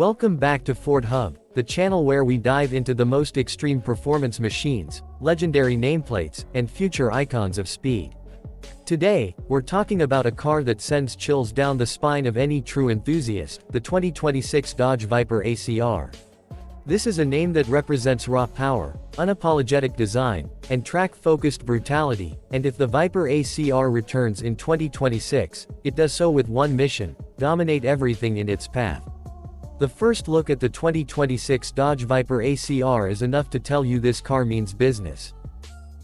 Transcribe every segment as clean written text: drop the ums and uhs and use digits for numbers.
Welcome back to Ford Hub, the channel where we dive into the most extreme performance machines, legendary nameplates, and future icons of speed. Today, we're talking about a car that sends chills down the spine of any true enthusiast, the 2026 Dodge Viper ACR. This is a name that represents raw power, unapologetic design, and track-focused brutality, and if the Viper ACR returns in 2026, it does so with one mission: dominate everything in its path. The first look at the 2026 Dodge Viper ACR is enough to tell you this car means business.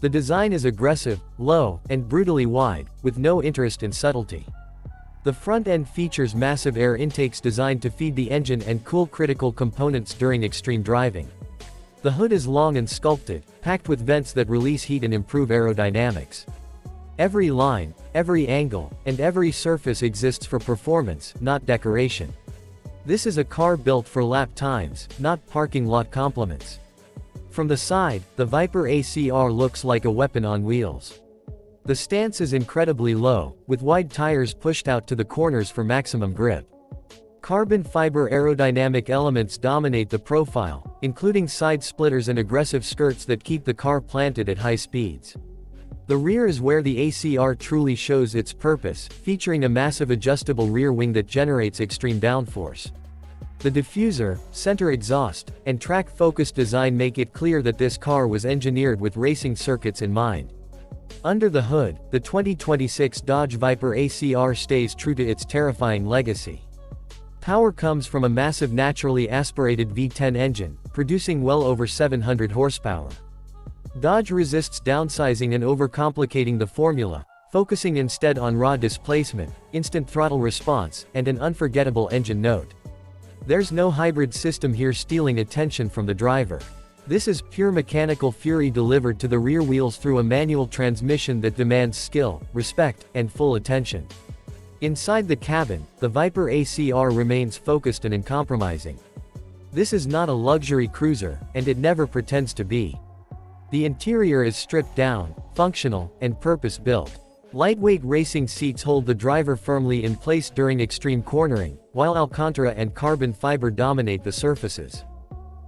The design is aggressive, low, and brutally wide, with no interest in subtlety. The front end features massive air intakes designed to feed the engine and cool critical components during extreme driving. The hood is long and sculpted, packed with vents that release heat and improve aerodynamics. Every line, every angle, and every surface exists for performance, not decoration. This is a car built for lap times, not parking lot compliments. From the side, the Viper ACR looks like a weapon on wheels. The stance is incredibly low, with wide tires pushed out to the corners for maximum grip. Carbon fiber aerodynamic elements dominate the profile, including side splitters and aggressive skirts that keep the car planted at high speeds. The rear is where the ACR truly shows its purpose, featuring a massive adjustable rear wing that generates extreme downforce. The diffuser, center exhaust, and track-focused design make it clear that this car was engineered with racing circuits in mind. Under the hood, the 2026 Dodge Viper ACR stays true to its terrifying legacy. Power comes from a massive naturally aspirated V10 engine, producing well over 700 horsepower. Dodge resists downsizing and overcomplicating the formula, focusing instead on raw displacement, instant throttle response, and an unforgettable engine note. There's no hybrid system here stealing attention from the driver. This is pure mechanical fury delivered to the rear wheels through a manual transmission that demands skill, respect, and full attention. Inside the cabin, the Viper ACR remains focused and uncompromising. This is not a luxury cruiser, and it never pretends to be. The interior is stripped down, functional, and purpose-built. Lightweight racing seats hold the driver firmly in place during extreme cornering, while Alcantara and carbon fiber dominate the surfaces.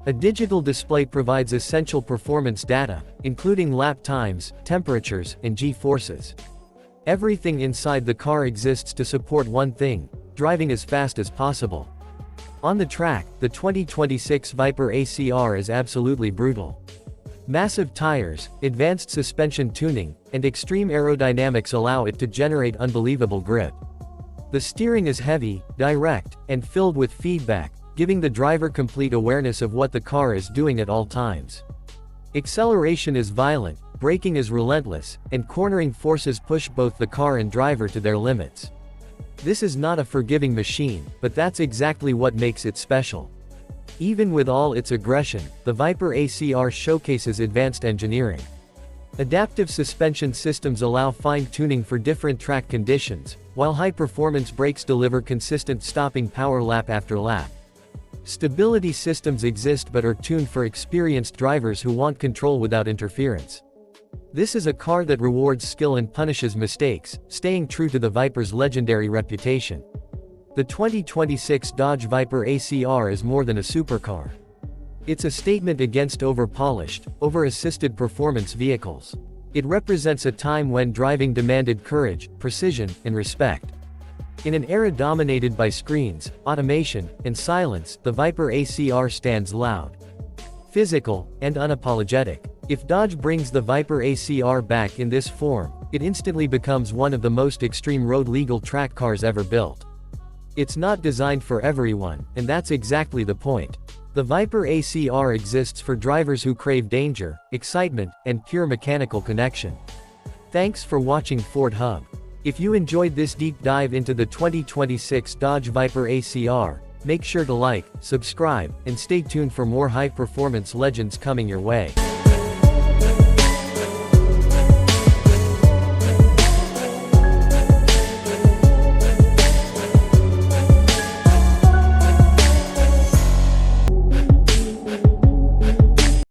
A digital display provides essential performance data, including lap times, temperatures, and G-forces. Everything inside the car exists to support one thing: driving as fast as possible. On the track, the 2026 Viper ACR is absolutely brutal. Massive tires, advanced suspension tuning, and extreme aerodynamics allow it to generate unbelievable grip. The steering is heavy, direct, and filled with feedback, giving the driver complete awareness of what the car is doing at all times. Acceleration is violent, braking is relentless, and cornering forces push both the car and driver to their limits. This is not a forgiving machine, but that's exactly what makes it special. Even with all its aggression, the Viper ACR showcases advanced engineering. Adaptive suspension systems allow fine-tuning for different track conditions, while high-performance brakes deliver consistent stopping power lap after lap. Stability systems exist but are tuned for experienced drivers who want control without interference. This is a car that rewards skill and punishes mistakes, staying true to the Viper's legendary reputation. The 2026 Dodge Viper ACR is more than a supercar. It's a statement against over-polished, over-assisted performance vehicles. It represents a time when driving demanded courage, precision, and respect. In an era dominated by screens, automation, and silence, the Viper ACR stands loud, physical, and unapologetic. If Dodge brings the Viper ACR back in this form, it instantly becomes one of the most extreme road-legal track cars ever built. It's not designed for everyone, and that's exactly the point. The Viper ACR exists for drivers who crave danger, excitement, and pure mechanical connection. Thanks for watching Ford Hub. If you enjoyed this deep dive into the 2026 Dodge Viper ACR, make sure to like, subscribe, and stay tuned for more high-performance legends coming your way.